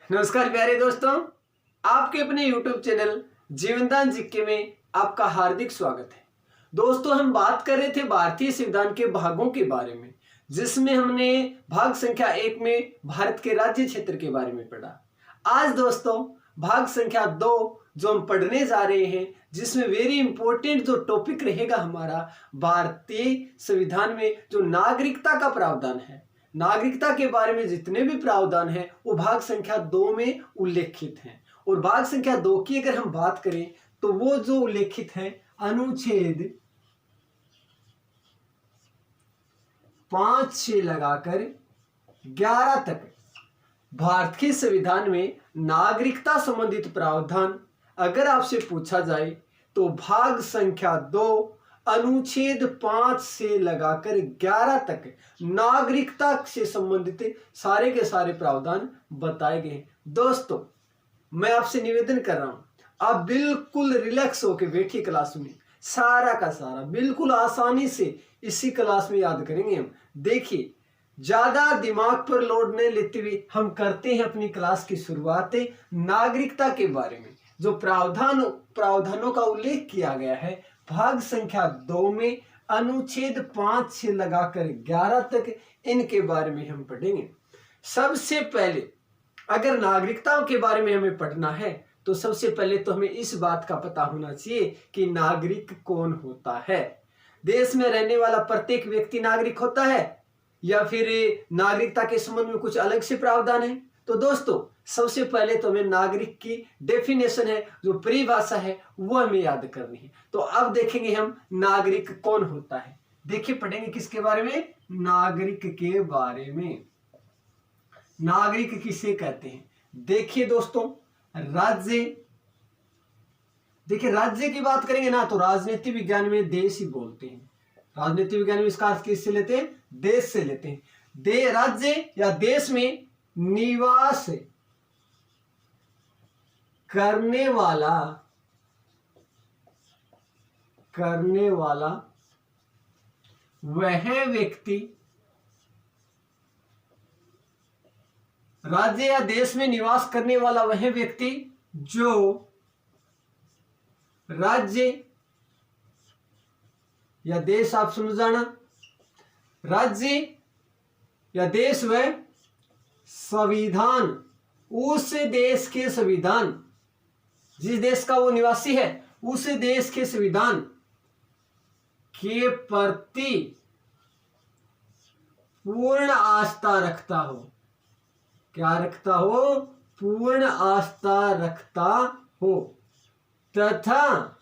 नमस्कार प्यारे दोस्तों, आपके अपने YouTube चैनल जीवनदान जीके में आपका हार्दिक स्वागत है। दोस्तों, हम बात कर रहे थे भारतीय संविधान के भागों के बारे में, जिसमें हमने भाग संख्या 1 में भारत के राज्य क्षेत्र के बारे में पढ़ा। आज दोस्तों भाग संख्या 2 जो हम पढ़ने जा रहे हैं, जिसमें वेरी इंपॉर्टेंट जो टॉपिक रहेगा हमारा भारतीय संविधान में जो नागरिकता का प्रावधान है। नागरिकता के बारे में जितने भी प्रावधान हैं वो भाग संख्या 2 में उल्लेखित हैं। और भाग संख्या 2 की अगर हम बात करें तो वो जो उल्लेखित है अनुच्छेद 5 से लगाकर 11 तक भारत के संविधान में नागरिकता संबंधित प्रावधान अगर आपसे पूछा जाए तो भाग संख्या 2 अनुच्छेद 5 से लगाकर 11 तक नागरिकता से संबंधित सारे के सारे प्रावधान बताए गए हैं। दोस्तों, मैं आपसे निवेदन कर रहा हूं, आप बिल्कुल रिलैक्स होकर बैठिए क्लास में, सारा का सारा बिल्कुल आसानी से इसी क्लास में याद करेंगे हम। देखिए, ज्यादा दिमाग पर लोड नहीं लेते हुए हम करते हैं अपनी क्लास की शुरुआत नागरिकता के बारे में। जो प्रावधानों का उल्लेख किया गया है भाग संख्या 2 में अनुच्छेद 5 से लगाकर 11 तक, इनके बारे में हम पढ़ेंगे। सबसे पहले अगर नागरिकताओं के बारे में हमें पढ़ना है तो सबसे पहले तो हमें इस बात का पता होना चाहिए कि नागरिक कौन होता है। देश में रहने वाला प्रत्येक व्यक्ति नागरिक होता है या फिर नागरिकता के संबंध में कुछ अलग से प्रावधान है? तो दोस्तों, सबसे पहले तो हमें नागरिक की डेफिनेशन है, जो परिभाषा है, वो हमें याद करनी है। तो अब देखेंगे हम नागरिक कौन होता है। देखिए, पढ़ेंगे किसके बारे में? नागरिक के बारे में। नागरिक किसे कहते हैं? देखिए दोस्तों, राज्य की बात करेंगे ना तो राजनीति विज्ञान में देश ही बोलते हैं। राजनीति विज्ञान में इसका अर्थ किससे लेते हैं? देश से लेते हैं। राज्य या देश में निवास करने वाला वह व्यक्ति, राज्य या देश में निवास करने वाला वह व्यक्ति जो राज्य या देश, आप सुन जाना, राज्य या देश व संविधान, उस देश के संविधान, जिस देश का वो निवासी है उस देश के संविधान के प्रति पूर्ण आस्था रखता हो। क्या रखता हो? पूर्ण आस्था रखता हो, तथा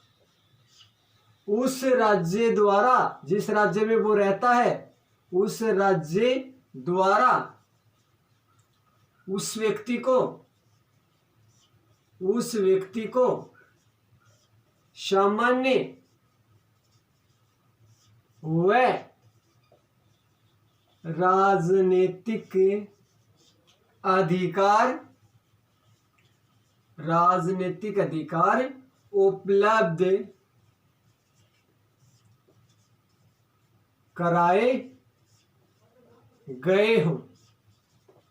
उस राज्य द्वारा, जिस राज्य में वो रहता है उस राज्य द्वारा उस व्यक्ति को सामान्य व राजनीतिक अधिकार उपलब्ध कराए गए हों।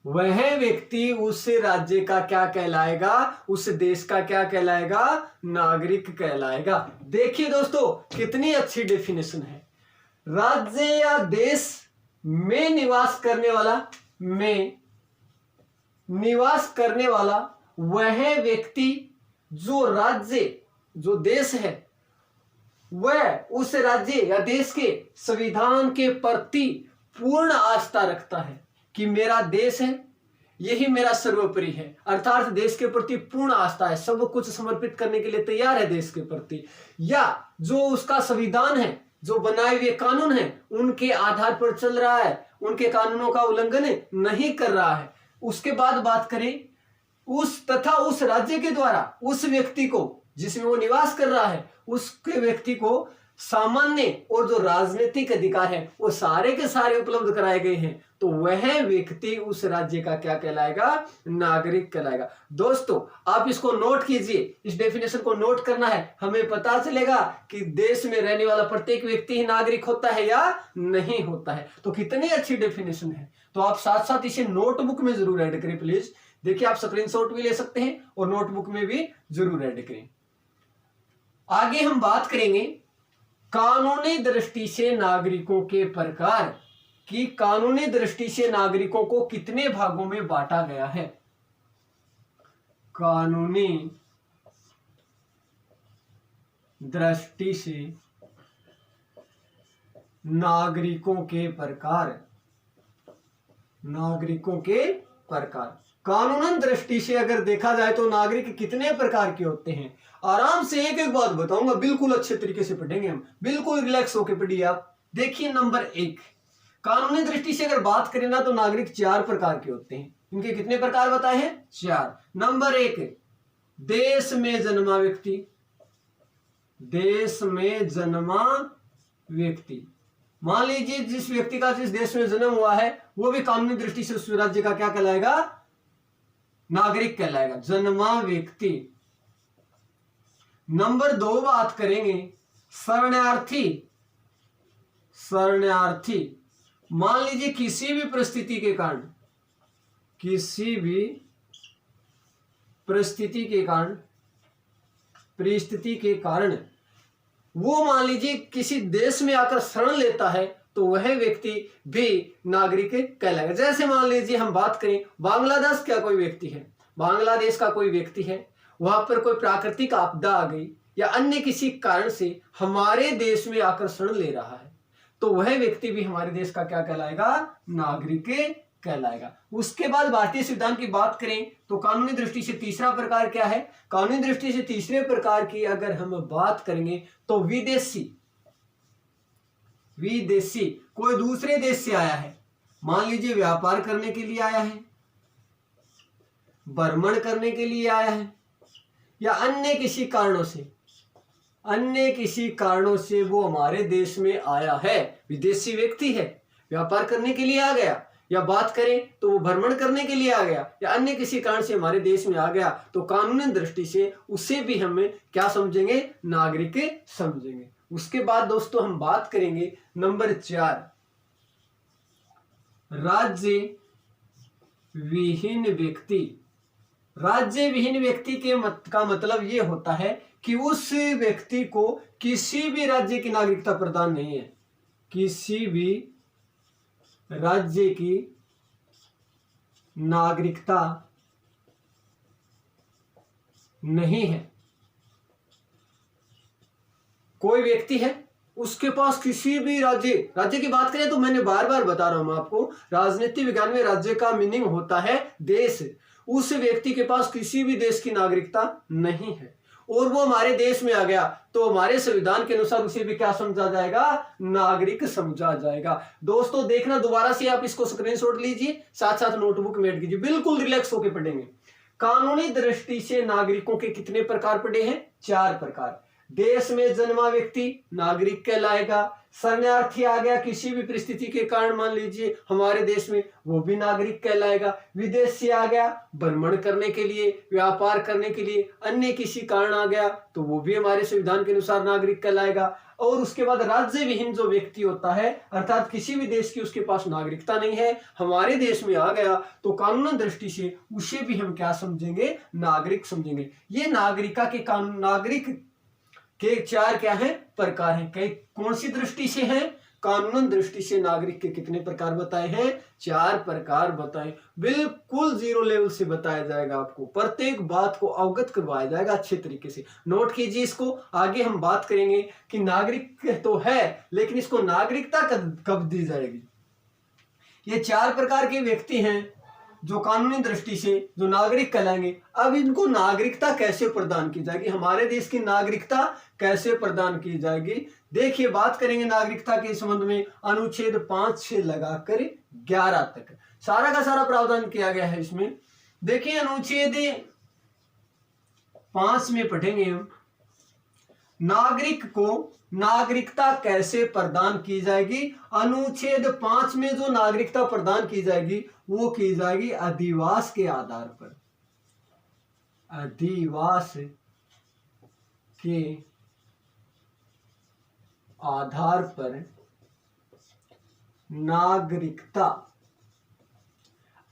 वह व्यक्ति उस राज्य का क्या कहलाएगा? उस देश का क्या कहलाएगा? नागरिक कहलाएगा। देखिए दोस्तों, कितनी अच्छी डेफिनेशन है। राज्य या देश में निवास करने वाला वह व्यक्ति जो राज्य, जो देश है, वह उस राज्य या देश के संविधान के प्रति पूर्ण आस्था रखता है कि मेरा देश है, यही मेरा सर्वोपरि है। अर्थात देश के प्रति पूर्ण आस्था है, सब कुछ समर्पित करने के लिए तैयार है देश के प्रति, या जो उसका संविधान है, जो बनाए हुए कानून है, उनके आधार पर चल रहा है, उनके कानूनों का उल्लंघन नहीं कर रहा है। उसके बाद बात करें उस राज्य के द्वारा उस व्यक्ति को, जिसमें वो निवास कर रहा है, उसके व्यक्ति को सामान्य और जो राजनीतिक अधिकार है वो सारे के सारे उपलब्ध कराए गए हैं, तो वह व्यक्ति उस राज्य का क्या कहलाएगा? नागरिक कहलाएगा। दोस्तों, आप इसको नोट कीजिए, इस डेफिनेशन को नोट करना है। हमें पता चलेगा कि देश में रहने वाला प्रत्येक व्यक्ति ही नागरिक होता है या नहीं होता है। तो कितनी अच्छी डेफिनेशन है। तो आप साथ साथ इसे नोटबुक में जरूर ऐड करें प्लीज। देखिए, आप स्क्रीनशॉट भी ले सकते हैं और नोटबुक में भी जरूर ऐड करें। आगे हम बात करेंगे कानूनी दृष्टि से नागरिकों के प्रकार कि कानूनी दृष्टि से नागरिकों को कितने भागों में बांटा गया है। कानूनी दृष्टि से नागरिकों के प्रकार, नागरिकों के प्रकार। कानूनन दृष्टि से अगर देखा जाए तो नागरिक कितने प्रकार के होते हैं। आराम से एक एक बात बताऊंगा, बिल्कुल अच्छे तरीके से पढ़ेंगे हम, बिल्कुल रिलैक्स होकर पढ़िए आप। देखिए, नंबर 1, कानूनी दृष्टि से अगर बात करें ना तो नागरिक 4 प्रकार के होते हैं। इनके कितने प्रकार बताए हैं? 4। नंबर 1, देश में जन्मा व्यक्ति। देश में जन्मा व्यक्ति, मान लीजिए जिस व्यक्ति का जिस देश में जन्म हुआ है वो भी कानूनी दृष्टि से उस राज्य का क्या कहलाएगा? नागरिक कहलाएगा, जन्मा व्यक्ति। नंबर 2 बात करेंगे शरणार्थी। शरणार्थी, मान लीजिए किसी भी परिस्थिति के कारण, किसी भी परिस्थिति के कारण वो मान लीजिए किसी देश में आकर शरण लेता है तो वह व्यक्ति भी नागरिक कहलाएगा। जैसे मान लीजिए हम बात करें बांग्लादेश का कोई व्यक्ति है, बांग्लादेश का कोई व्यक्ति है, वहां पर कोई प्राकृतिक आपदा आ गई या अन्य किसी कारण से हमारे देश में आकर शरण ले रहा है तो वह व्यक्ति भी हमारे देश का क्या कहलाएगा? नागरिक कहलाएगा। उसके बाद भारतीय संविधान की बात करें तो कानूनी दृष्टि से तीसरा प्रकार क्या है? कानूनी दृष्टि से तीसरे प्रकार की अगर हम बात करेंगे तो विदेशी। विदेशी, कोई दूसरे देश से आया है, मान लीजिए व्यापार करने के लिए आया है, भ्रमण करने के लिए आया है या अन्य किसी कारणों से वो हमारे देश में आया है, विदेशी व्यक्ति है, व्यापार करने के लिए आ गया या बात करें तो वो भ्रमण करने के लिए आ गया या अन्य किसी कारण से हमारे देश में आ गया तो कानूनी दृष्टि से उसे भी हमें क्या समझेंगे? नागरिक समझेंगे। उसके बाद दोस्तों हम बात करेंगे नंबर 4, राज्य विहीन व्यक्ति। राज्य विहीन व्यक्ति का मतलब ये होता है कि उस व्यक्ति को किसी भी राज्य की नागरिकता प्रदान नहीं है, किसी भी राज्य की नागरिकता नहीं है। कोई व्यक्ति है उसके पास किसी भी राज्य की बात करें तो मैंने बार बार बता रहा हूं आपको, राजनीति विज्ञान में राज्य का मीनिंग होता है देश। उस व्यक्ति के पास किसी भी देश की नागरिकता नहीं है और वो हमारे देश में आ गया तो हमारे संविधान के अनुसार उसे भी क्या समझा जाएगा? नागरिक समझा जाएगा। दोस्तों देखना, दोबारा से आप इसको स्क्रीनशॉट लीजिए, साथ साथ नोटबुक में ऐड कीजिए, बिल्कुल रिलैक्स होकर पढ़ेंगे। कानूनी दृष्टि से नागरिकों के कितने प्रकार पड़े हैं? 4 प्रकार। देश में जन्मा व्यक्ति नागरिक कहलाएगा, शरणार्थी आ गया किसी भी परिस्थिति के कारण मान लीजिए हमारे देश में, वो भी नागरिक कहलाएगा। विदेशी आ गया भ्रमण करने के लिए, व्यापार करने के लिए, अन्य किसी कारण आ गया तो वो भी हमारे संविधान के अनुसार नागरिक कहलाएगा। और उसके बाद राज्य विहीन जो व्यक्ति होता है अर्थात किसी भी देश की उसके पास नागरिकता नहीं है, हमारे देश में आ गया तो कानूनी दृष्टि से उसे भी हम क्या समझेंगे? नागरिक समझेंगे। ये नागरिक के 4 क्या है? प्रकार हैं। कई कौन सी दृष्टि से हैं? कानून दृष्टि से नागरिक के कितने प्रकार बताए हैं? 4 प्रकार बताए। बिल्कुल 0 लेवल से बताया जाएगा, आपको प्रत्येक बात को अवगत करवाया जाएगा अच्छे तरीके से। नोट कीजिए इसको। आगे हम बात करेंगे कि नागरिक तो है लेकिन इसको नागरिकता कब दी जाएगी। ये 4 प्रकार के व्यक्ति हैं जो कानूनी दृष्टि से जो नागरिक कहलाएंगे। अब इनको नागरिकता कैसे प्रदान की जाएगी? हमारे देश की नागरिकता कैसे प्रदान की जाएगी? देखिए, बात करेंगे नागरिकता के संबंध में अनुच्छेद 5 से लगाकर 11 तक सारा का सारा प्रावधान किया गया है इसमें। देखिए, अनुच्छेद 5 में पढ़ेंगे हम नागरिक को नागरिकता कैसे प्रदान की जाएगी। अनुच्छेद 5 में जो नागरिकता प्रदान की जाएगी वो की जाएगी अधिवास के आधार पर। अधिवास के आधार पर नागरिकता।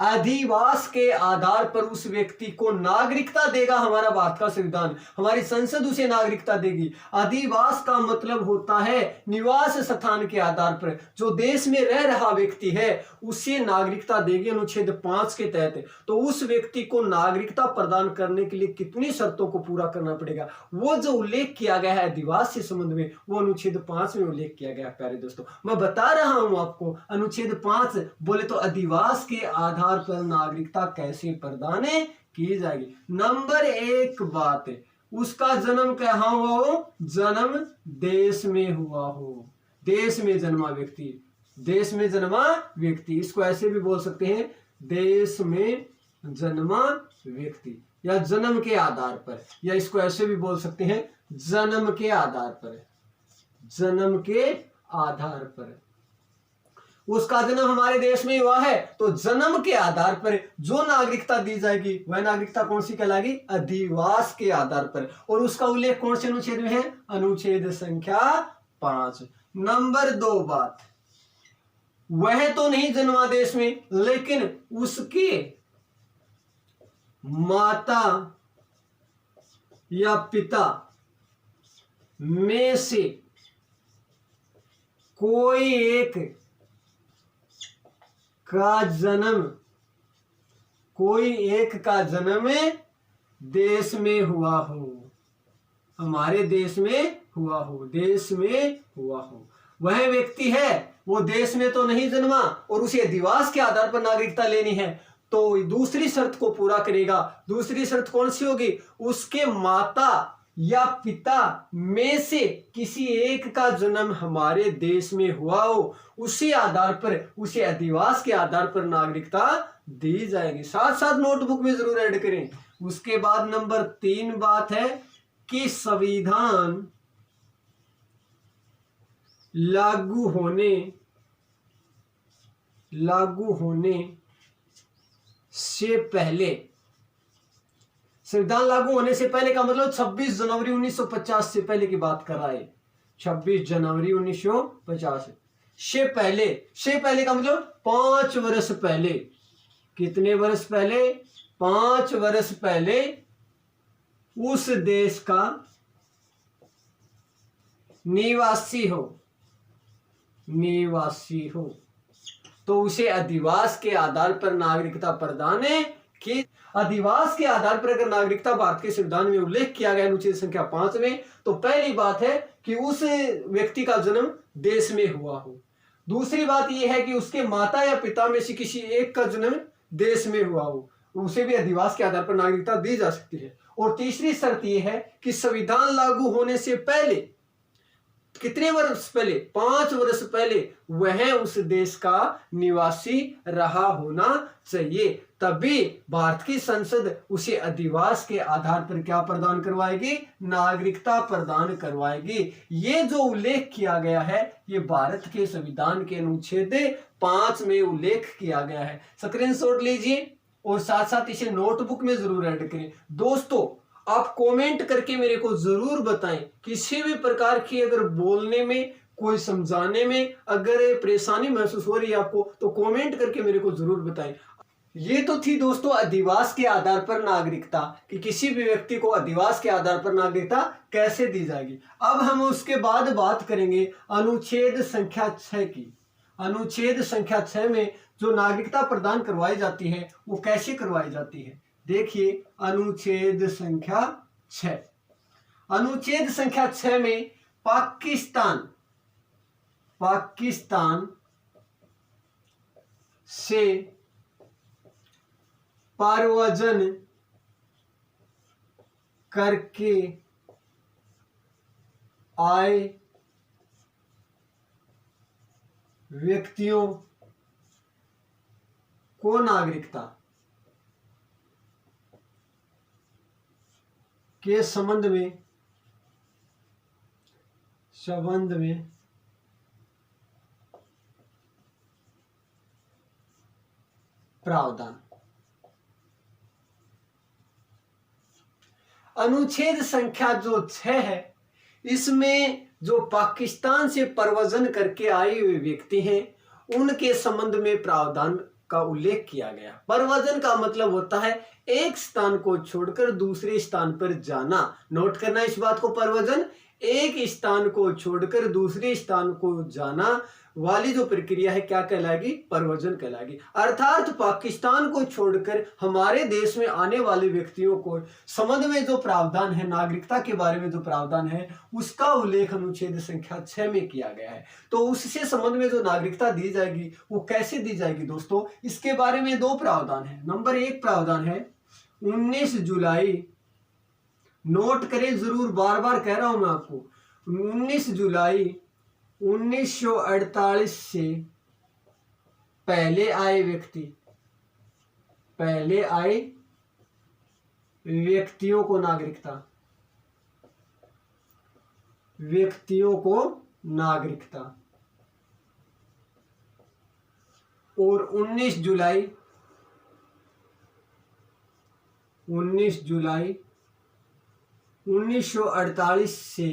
अधिवास के आधार पर उस व्यक्ति को नागरिकता देगा हमारा भारत का संविधान, हमारी संसद उसे नागरिकता देगी। अधिवास का मतलब होता है निवास स्थान के आधार पर जो देश में रह रहा व्यक्ति है उसे नागरिकता देगी अनुच्छेद 5 के तहत। तो उस व्यक्ति को नागरिकता प्रदान करने के लिए कितनी शर्तों को पूरा करना पड़ेगा, वो जो उल्लेख किया गया है अधिवास के संबंध में वो अनुच्छेद 5 में उल्लेख किया गया है। प्यारे दोस्तों, मैं बता रहा हूं आपको, अनुच्छेद 5 बोले तो अधिवास के आधार पर नागरिकता कैसे प्रदान की जाएगी। नंबर 1 बात है, उसका जन्म कहाँ हुआ हो, जन्म देश में हुआ हो, देश में जन्मा व्यक्ति, देश में जन्मा व्यक्ति, इसको ऐसे भी बोल सकते हैं देश में जन्मा व्यक्ति, या जन्म के आधार पर, या इसको ऐसे भी बोल सकते हैं जन्म के आधार पर, जन्म के आधार पर उसका जन्म हमारे देश में हुआ है। तो जन्म के आधार पर जो नागरिकता दी जाएगी वह नागरिकता कौन सी कहलाएगी, अधिवास के आधार पर। और उसका उल्लेख कौन से अनुच्छेद में है, अनुच्छेद संख्या 5। नंबर 2 बात, वह तो नहीं जन्मा देश में लेकिन उसके माता या पिता में से कोई एक का जन्म, कोई एक का जन्म देश में हुआ हो, हमारे देश में हुआ हो, देश में हुआ हो, वह व्यक्ति है वो देश में तो नहीं जन्मा और उसे अधिवास के आधार पर नागरिकता लेनी है तो दूसरी शर्त को पूरा करेगा। दूसरी शर्त कौन सी होगी, उसके माता या पिता में से किसी एक का जन्म हमारे देश में हुआ हो, उसी आधार पर उसे अधिवास के आधार पर नागरिकता दी जाएगी। साथ साथ नोटबुक में जरूर ऐड करें। उसके बाद नंबर 3 बात है कि संविधान लागू होने से पहले, संविधान लागू होने से पहले का मतलब 26 जनवरी 1950 से पहले की बात कर रहा है। 26 जनवरी 1950 से पहले, से पहले का मतलब 5 वर्ष पहले। कितने वर्ष पहले, 5 वर्ष पहले उस देश का निवासी हो तो उसे अधिवास के आधार पर नागरिकता प्रदान की। अधिवास के आधार पर अगर नागरिकता भारत के संविधान में उल्लेख किया गया अनुच्छेद संख्या 5 में, तो पहली बात है कि उस व्यक्ति का जन्म देश में हुआ हो। दूसरी बात यह है कि उसके माता या पिता में से किसी एक का जन्म देश में हुआ हो, उसे भी अधिवास के आधार पर नागरिकता दी जा सकती है। और तीसरी शर्त यह है कि संविधान लागू होने से पहले, कितने वर्ष पहले, 5 वर्ष पहले वह उस देश का निवासी रहा होना चाहिए, तभी भारत की संसद उसे अधिवास के आधार पर क्या प्रदान करवाएगी, नागरिकता प्रदान करवाएगी। ये जो उल्लेख किया गया है ये भारत के संविधान के अनुच्छेद 5 में उल्लेख किया गया है। स्क्रीनशॉट लीजिए और साथ साथ इसे नोटबुक में जरूर ऐड करें। दोस्तों, आप कमेंट करके मेरे को जरूर बताएं, किसी भी प्रकार की अगर बोलने में, कोई समझाने में अगर परेशानी महसूस हो रही है आपको तो कमेंट करके मेरे को जरूर बताएं। ये तो थी दोस्तों अधिवास के आधार पर नागरिकता, कि किसी भी व्यक्ति को अधिवास के आधार पर नागरिकता कैसे दी जाएगी। अब हम उसके बाद बात करेंगे अनुच्छेद संख्या 6 की। अनुच्छेद संख्या 6 में जो नागरिकता प्रदान करवाई जाती है वो कैसे करवाई जाती है, देखिए अनुच्छेद संख्या 6। अनुच्छेद संख्या 6 में पाकिस्तान से परवजन करके आए व्यक्तियों को नागरिकता के संबंध में प्रावधान। अनुच्छेद संख्या जो 6 है इसमें जो पाकिस्तान से प्रव्रजन करके आए हुए व्यक्ति हैं उनके संबंध में प्रावधान का उल्लेख किया गया। परवजन का मतलब होता है एक स्थान को छोड़कर दूसरे स्थान पर जाना। नोट करना इस बात को, परवजन एक स्थान को छोड़कर दूसरे स्थान को जाना वाली जो प्रक्रिया है क्या कहलाएगी? परवजन कहलाएगी। अर्थात पाकिस्तान को छोड़कर हमारे देश में आने वाले व्यक्तियों को संबंध में जो प्रावधान है, नागरिकता के बारे में जो प्रावधान है, उसका उल्लेख अनुच्छेद संख्या 6 में किया गया है। तो उससे संबंध में जो नागरिकता दी जाएगी वो कैसे दी जाएगी दोस्तों? इसके बारे में दो प्रावधान है। नंबर 1 प्रावधान है 19 जुलाई, नोट करें जरूर, बार बार कह रहा हूं मैं आपको, 19 जुलाई 1948 से पहले आए व्यक्तियों को नागरिकता, और 19 जुलाई 1948 से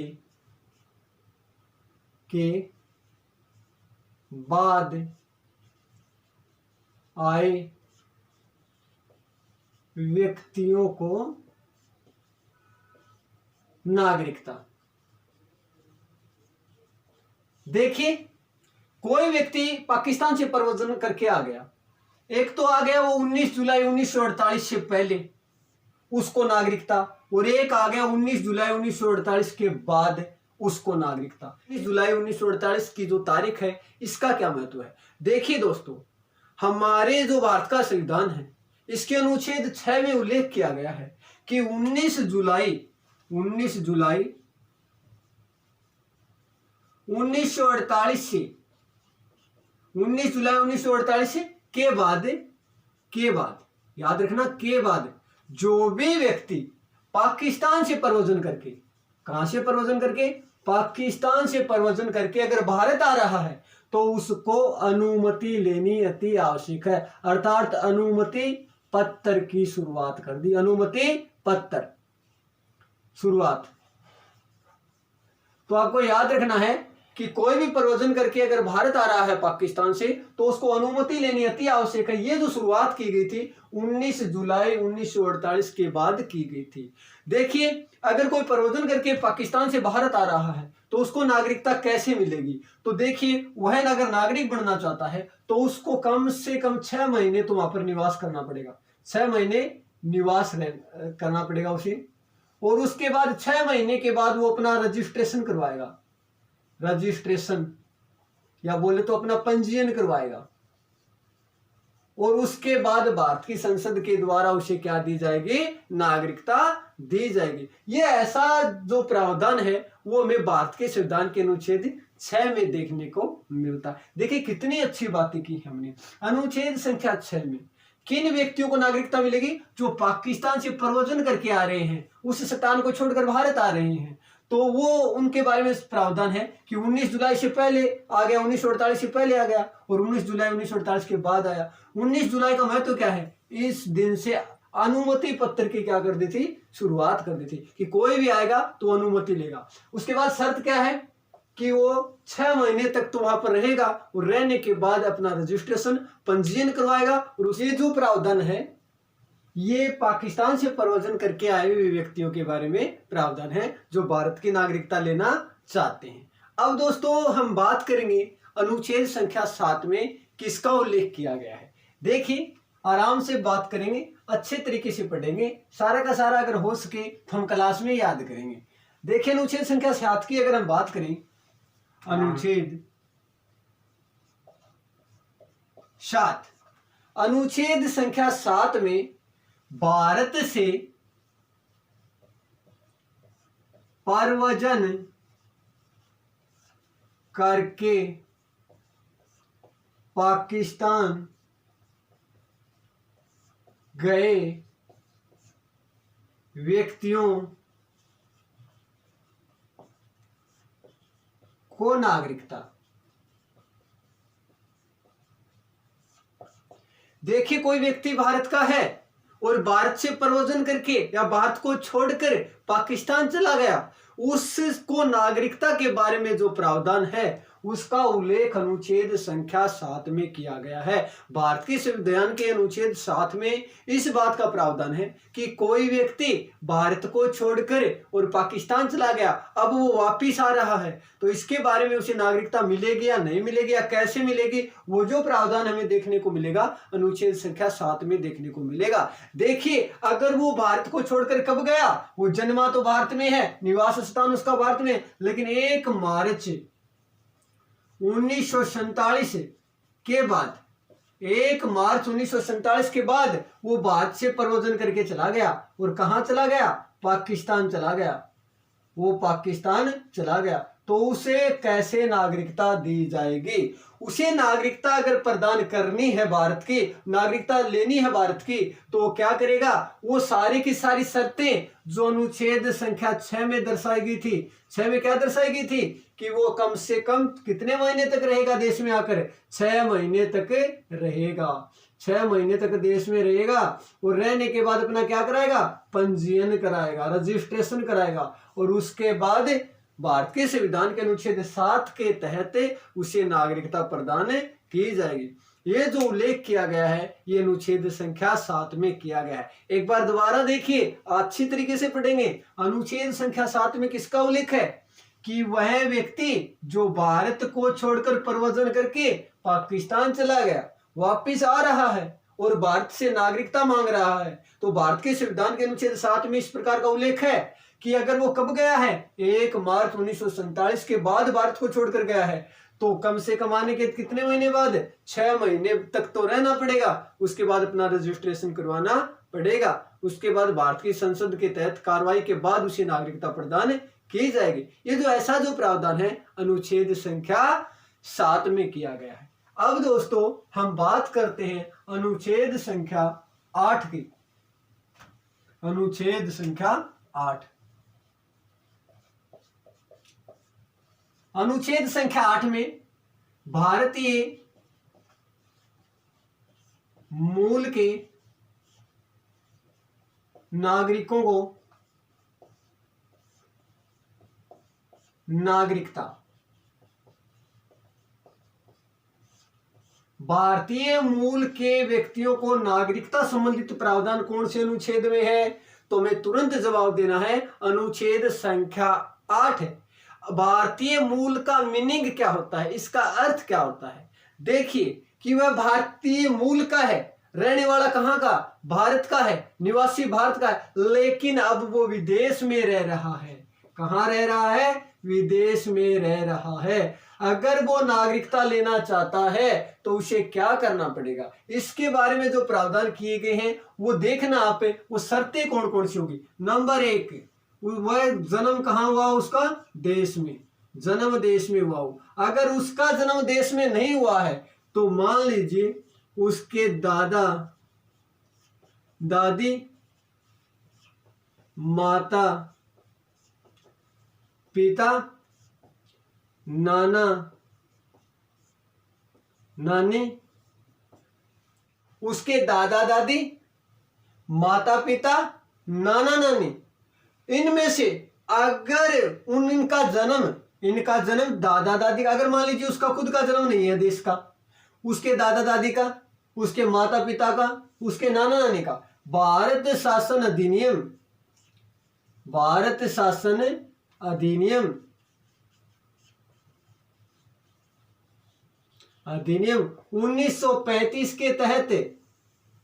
के बाद आए व्यक्तियों को नागरिकता। देखिए, कोई व्यक्ति पाकिस्तान से परवजन करके आ गया, एक तो आ गया वो 19 जुलाई 1948 से पहले, उसको नागरिकता, और एक आ गया 19 जुलाई 1948 के बाद, उसको नागरिकता। 19 जुलाई 1948 की जो तारीख है इसका क्या महत्व है? देखिए दोस्तों, हमारे जो भारत का संविधान है इसके अनुच्छेद 6 में उल्लेख किया गया है कि 19 जुलाई 1948 से 19 जुलाई 1948 के बाद याद रखना, के बाद जो भी व्यक्ति पाकिस्तान से परवजन करके, कहां से परवजन करके? पाकिस्तान से परवजन करके अगर भारत आ रहा है तो उसको अनुमति लेनी अति आवश्यक है। अर्थात अनुमति पत्र की शुरुआत कर दी, अनुमति पत्र शुरुआत। तो आपको याद रखना है कि कोई भी परवजन करके अगर भारत आ रहा है पाकिस्तान से तो उसको अनुमति लेनी अति आवश्यक है। ये जो शुरुआत की गई थी 19 जुलाई 1948 के बाद की गई थी। देखिए, अगर कोई परवजन करके पाकिस्तान से भारत आ रहा है तो उसको नागरिकता कैसे मिलेगी? तो देखिए, वह अगर नागरिक बनना चाहता है तो उसको कम से कम 6 महीने तो वहां पर निवास करना पड़ेगा, 6 महीने निवास करना पड़ेगा उसे, और उसके बाद 6 महीने के बाद वो अपना रजिस्ट्रेशन करवाएगा, रजिस्ट्रेशन या बोले तो अपना पंजीयन करवाएगा, और उसके बाद भारत की संसद के द्वारा उसे क्या दी जाएगी? नागरिकता दी जाएगी। ये ऐसा जो प्रावधान है वो हमें भारत के संविधान के अनुच्छेद 6 में देखने को मिलता है। देखिए कितनी अच्छी बातें की हमने। अनुच्छेद संख्या 6 में किन व्यक्तियों को नागरिकता मिलेगी? जो पाकिस्तान से परवजन करके आ रहे हैं, उस स्थान को छोड़कर भारत आ रहे हैं, तो वो उनके बारे में प्रावधान है कि 19 जुलाई से पहले आ गया, 1948 से पहले आ गया, और 19 जुलाई 1948 के बाद आया। 19 जुलाई का महत्व क्या है? इस दिन से अनुमति पत्र की क्या कर दी थी? शुरुआत कर दी थी कि कोई भी आएगा तो अनुमति लेगा। उसके बाद शर्त क्या है कि वो 6 महीने तक तो वहां पर रहेगा, और रहने के बाद अपना रजिस्ट्रेशन पंजीयन करवाएगा। और उसे जो प्रावधान है ये पाकिस्तान से परवजन करके आए हुए व्यक्तियों के बारे में प्रावधान है जो भारत की नागरिकता लेना चाहते हैं। अब दोस्तों हम बात करेंगे अनुच्छेद संख्या 7 में किसका उल्लेख किया गया है। देखिए, आराम से बात करेंगे, अच्छे तरीके से पढ़ेंगे, सारा का सारा अगर हो सके तो हम क्लास में याद करेंगे। देखिए, अनुच्छेद संख्या 7 की अगर हम बात करें, अनुच्छेद 7, अनुच्छेद संख्या 7 में भारत से परवजन करके पाकिस्तान गए व्यक्तियों को नागरिकता। देखिए, कोई व्यक्ति भारत का है और भारत से परवजन करके या भारत को छोड़कर पाकिस्तान चला गया, उसको नागरिकता के बारे में जो प्रावधान है उसका उल्लेख अनुच्छेद संख्या 7 में किया गया है। भारतीय संविधान के अनुच्छेद 7 में इस बात का प्रावधान है कि कोई व्यक्ति भारत को छोड़कर और पाकिस्तान चला गया, अब वो वापिस आ रहा है, तो इसके बारे में उसे नागरिकता मिलेगी या नहीं मिलेगी या कैसे मिलेगी, वो जो प्रावधान हमें देखने को मिलेगा अनुच्छेद संख्या 7 में देखने को मिलेगा। देखिए, अगर वो भारत को छोड़कर कब गया, वो जन्मा तो भारत में है, निवास स्थान उसका भारत में, लेकिन 1 मार्च 1947 के बाद 1 मार्च 1947 के बाद वो भारत से प्रव्रजन करके चला गया। और कहां चला गया? पाकिस्तान चला गया। वो पाकिस्तान चला गया, तो उसे कैसे नागरिकता दी जाएगी? उसे नागरिकता अगर प्रदान करनी है, भारत की नागरिकता लेनी है भारत की, तो क्या करेगा? वो सारी की सारी शर्तें जो अनुच्छेद संख्या 6 में दर्शाई गई थी, 6 में क्या दर्शाई गई थी कि वो कम से कम कितने महीने तक रहेगा देश में आकर? 6 महीने तक रहेगा। 6 महीने तक देश में रहेगा और रहने के बाद अपना क्या कराएगा? पंजीयन कराएगा, रजिस्ट्रेशन कराएगा, और उसके बाद भारतीय संविधान के अनुच्छेद 7 के तहत उसे नागरिकता प्रदान की जाएगी। ये जो उल्लेख किया गया है ये अनुच्छेद संख्या 7 में किया गया है। एक बार दोबारा देखिए, अच्छी तरीके से पढ़ेंगे। अनुच्छेद संख्या 7 में किसका उल्लेख है? कि वह व्यक्ति जो भारत को छोड़कर प्रव्रजन करके पाकिस्तान चला गया, वापिस आ रहा है और भारत से नागरिकता मांग रहा है, तो भारत के संविधान के अनुच्छेद 7 में इस प्रकार का उल्लेख है कि अगर वो कब गया है? 1 मार्च 1947 के बाद भारत को छोड़कर गया है, तो कम से कम आने के कितने महीने बाद? 6 महीने तक तो रहना पड़ेगा। उसके बाद अपना रजिस्ट्रेशन करवाना पड़ेगा। उसके बाद भारत की संसद के तहत कार्रवाई के बाद उसे नागरिकता प्रदान की जाएगी। ये जो ऐसा जो प्रावधान है अनुच्छेद संख्या 7 में किया गया है। अब दोस्तों हम बात करते हैं अनुच्छेद संख्या 8 की। अनुच्छेद संख्या 8। अनुच्छेद संख्या 8 में भारतीय मूल के नागरिकों को नागरिकता, भारतीय मूल के व्यक्तियों को नागरिकता संबंधित प्रावधान कौन से अनुच्छेद में है? तो मैं तुरंत जवाब देना है अनुच्छेद संख्या 8 है। भारतीय मूल का मीनिंग क्या होता है, इसका अर्थ क्या होता है? देखिए कि वह भारतीय मूल का है, रहने वाला कहां का? भारत का है, निवासी भारत का है, लेकिन अब वो विदेश में रह रहा है। कहां रह रहा है? विदेश में रह रहा है। अगर वो नागरिकता लेना चाहता है तो उसे क्या करना पड़ेगा? इसके बारे में जो प्रावधान किए गए हैं वो देखना आप, वो शर्तें कौन कौन सी होगी। नंबर 1, वह जन्म कहाँ हुआ? उसका देश में, जन्म देश में हुआ हो। अगर उसका जन्म देश में नहीं हुआ है तो मान लीजिए उसके दादा दादी, माता पिता, नाना नानी, उसके दादा दादी, माता पिता, नाना नानी, इनमें से अगर इनका जन्म दादा दादी का, अगर मान लीजिए उसका खुद का जन्म नहीं है देश का, उसके दादा दादी का, उसके माता पिता का, उसके नाना नानी का, भारत शासन अधिनियम 1935 के तहत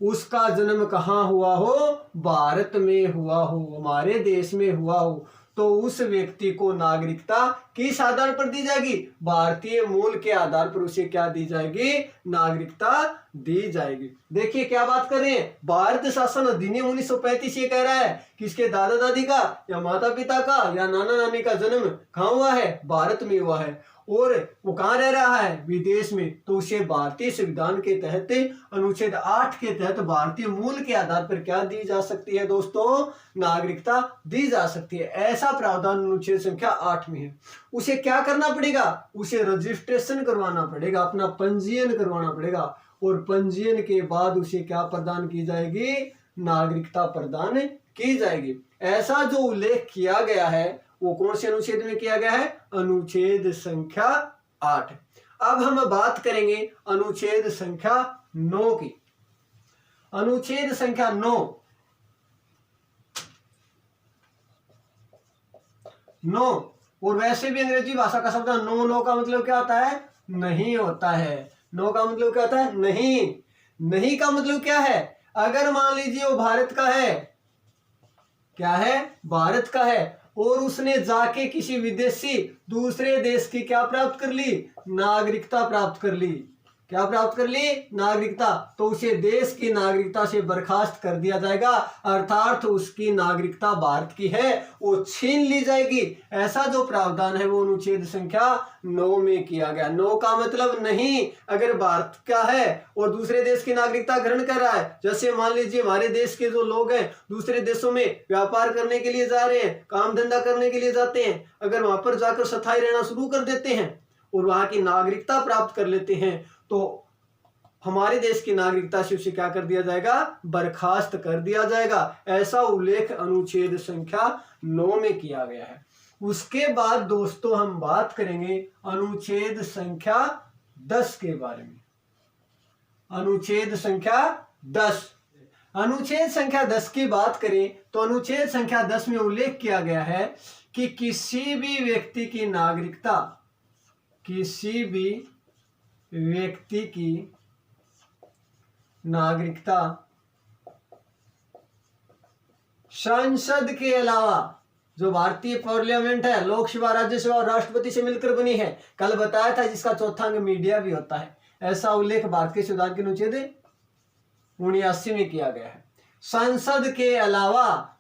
उसका जन्म कहाँ हुआ हो? भारत में हुआ हो, हमारे देश में हुआ हो, तो उस व्यक्ति को नागरिकता किस आधार पर दी जाएगी? भारतीय मूल के आधार पर उसे क्या दी जाएगी? नागरिकता दी जाएगी। देखिए क्या बात कर रहे हैं, भारत शासन अधिनियम 1935 ये कह रहा है कि इसके दादा दादी का या माता पिता का या नाना नानी का जन्म कहाँ हुआ है? भारत में हुआ है, और वो कहाँ रह रहा है? विदेश में, तो उसे भारतीय संविधान के तहत अनुच्छेद 8 के तहत भारतीय मूल के आधार पर क्या दी जा सकती है दोस्तों? नागरिकता दी जा सकती है। ऐसा प्रावधान अनुच्छेद संख्या 8 में है। उसे क्या करना पड़ेगा? उसे रजिस्ट्रेशन करवाना पड़ेगा, अपना पंजीयन करवाना पड़ेगा, और पंजीयन के बाद उसे क्या प्रदान की जाएगी? नागरिकता प्रदान की जाएगी। ऐसा जो उल्लेख किया गया है वो कौन से अनुच्छेद में किया गया है? अनुच्छेद संख्या 8 है। अब हम बात करेंगे अनुच्छेद संख्या 9 की। अनुच्छेद संख्या 9 और वैसे भी अंग्रेजी भाषा का शब्द नो का मतलब क्या होता है? नहीं होता है। नो का मतलब क्या होता है? नहीं। नहीं का मतलब क्या है? अगर मान लीजिए वो भारत का है, क्या है? भारत का है, और उसने जाके किसी विदेशी दूसरे देश की क्या प्राप्त कर ली? नागरिकता प्राप्त कर ली। क्या प्राप्त कर ली? नागरिकता। तो उसे देश की नागरिकता से बर्खास्त कर दिया जाएगा, अर्थात उसकी नागरिकता भारत की है वो छीन ली जाएगी। ऐसा जो प्रावधान है वो अनुच्छेद संख्या 9 में किया गया। 9 का मतलब नहीं। अगर भारत का है और दूसरे देश की नागरिकता ग्रहण कर रहा है, जैसे मान लीजिए हमारे देश के जो लोग हैं दूसरे देशों में व्यापार करने के लिए जा रहे हैं, काम धंधा करने के लिए जाते हैं, अगर वहां पर जाकर स्थायी रहना शुरू कर देते हैं और वहां की नागरिकता प्राप्त कर लेते हैं, तो हमारे देश की नागरिकता से उसे क्या कर दिया जाएगा? बर्खास्त कर दिया जाएगा। ऐसा उल्लेख अनुच्छेद संख्या 9 में किया गया है। उसके बाद दोस्तों हम बात करेंगे अनुच्छेद संख्या 10 के बारे में। अनुच्छेद संख्या 10। अनुच्छेद संख्या 10 की बात करें तो अनुच्छेद संख्या 10 में उल्लेख किया गया है कि किसी भी व्यक्ति की नागरिकता, किसी भी व्यक्ति की नागरिकता संसद के अलावा, जो भारतीय पार्लियामेंट है, लोकसभा, राज्यसभा और राष्ट्रपति से मिलकर बनी है, कल बताया था, जिसका चौथा अंग मीडिया भी होता है, ऐसा उल्लेख भारतीय संविधान के अनुच्छेद 79 में किया गया है। संसद के अलावा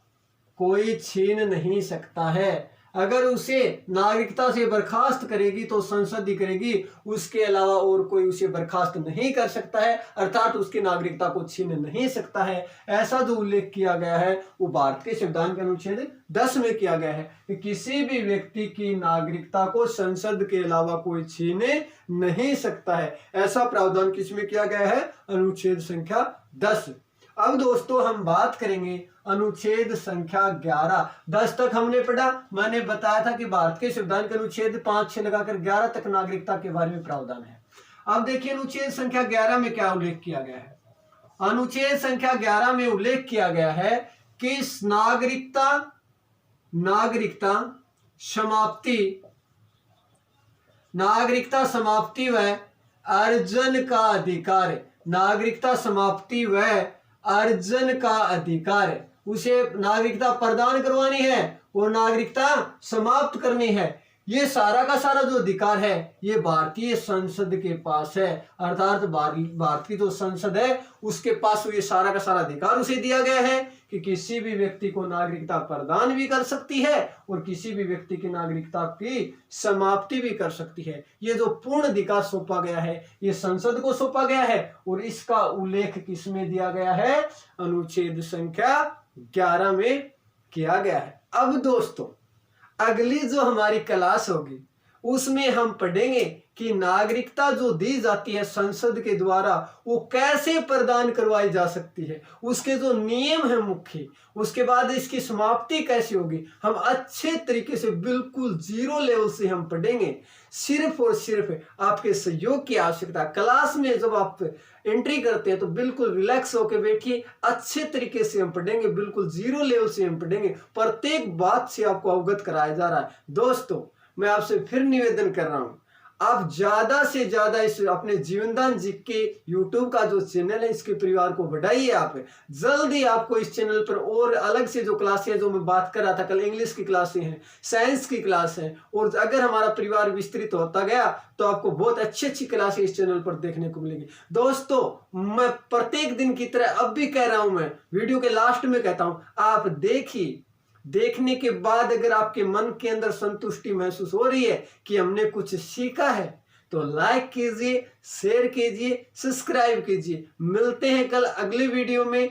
कोई छीन नहीं सकता है। अगर उसे नागरिकता से बर्खास्त करेगी तो संसद ही करेगी, उसके अलावा और कोई उसे बर्खास्त नहीं कर सकता है, अर्थात उसकी नागरिकता को छीन नहीं सकता है। ऐसा जो उल्लेख किया गया है वो भारतीय संविधान के अनुच्छेद 10 में किया गया है कि किसी भी व्यक्ति की नागरिकता को संसद के अलावा कोई छीने नहीं सकता है। ऐसा प्रावधान किसमें किया गया है? अनुच्छेद संख्या 10। अब दोस्तों हम बात करेंगे अनुच्छेद संख्या 11। 10 तक हमने पढ़ा, मैंने बताया था कि भारत के संविधान के अनुच्छेद 5 से लगाकर 11 तक नागरिकता के बारे में प्रावधान है। अब देखिए अनुच्छेद संख्या 11 में क्या उल्लेख किया गया है। अनुच्छेद संख्या 11 में उल्लेख किया गया है कि नागरिकता समाप्ति व अर्जन का अधिकार, नागरिकता समाप्ति व अर्जन का अधिकार, उसे नागरिकता प्रदान करवानी है और नागरिकता समाप्त करनी है। ये सारा का सारा जो अधिकार है ये भारतीय संसद के पास है, अर्थात भारत की जो संसद है उसके पास ये सारा का सारा अधिकार उसे दिया गया है कि किसी भी व्यक्ति को नागरिकता प्रदान भी कर सकती है और किसी भी व्यक्ति की नागरिकता की समाप्ति भी कर सकती है। ये जो पूर्ण अधिकार सौंपा गया है ये संसद को सौंपा गया है और इसका उल्लेख किसमें दिया गया है? अनुच्छेद संख्या 11 में किया गया है। अब दोस्तों अगली जो हमारी क्लास होगी उसमें हम पढ़ेंगे कि नागरिकता जो दी जाती है संसद के द्वारा वो कैसे प्रदान करवाई जा सकती है, उसके जो नियम है मुख्य, उसके बाद इसकी समाप्ति कैसे होगी, हम अच्छे तरीके से बिल्कुल 0 लेवल से हम पढ़ेंगे। सिर्फ और सिर्फ आपके सहयोग की आवश्यकता। क्लास में जब आप एंट्री करते हैं तो बिल्कुल रिलैक्स होकर बैठिए, अच्छे तरीके से हम पढ़ेंगे, बिल्कुल 0 लेवल से हम पढ़ेंगे, प्रत्येक बात से आपको अवगत कराया जा रहा है। दोस्तों मैं आपसे फिर निवेदन कर रहा हूं, आप ज्यादा से ज्यादा इस अपने जीवनदान जी के यूट्यूब का जो चैनल है इसके परिवार को बढ़ाइए। आप जल्दी आपको इस चैनल पर और अलग से जो क्लासें हैं जो मैं बात कर रहा था कल, इंग्लिश की क्लासें हैं, साइंस की क्लास है, और अगर हमारा परिवार विस्तृत होता गया तो आपको बहुत अच्छी अच्छी क्लासें इस चैनल पर देखने को मिलेगी। दोस्तों मैं प्रत्येक दिन की तरह अब भी कह रहा हूं, मैं वीडियो के लास्ट में कहता हूं, आप देखिए, देखने के बाद अगर आपके मन के अंदर संतुष्टि महसूस हो रही है कि हमने कुछ सीखा है तो लाइक कीजिए, शेयर कीजिए, सब्सक्राइब कीजिए। मिलते हैं कल अगले वीडियो में।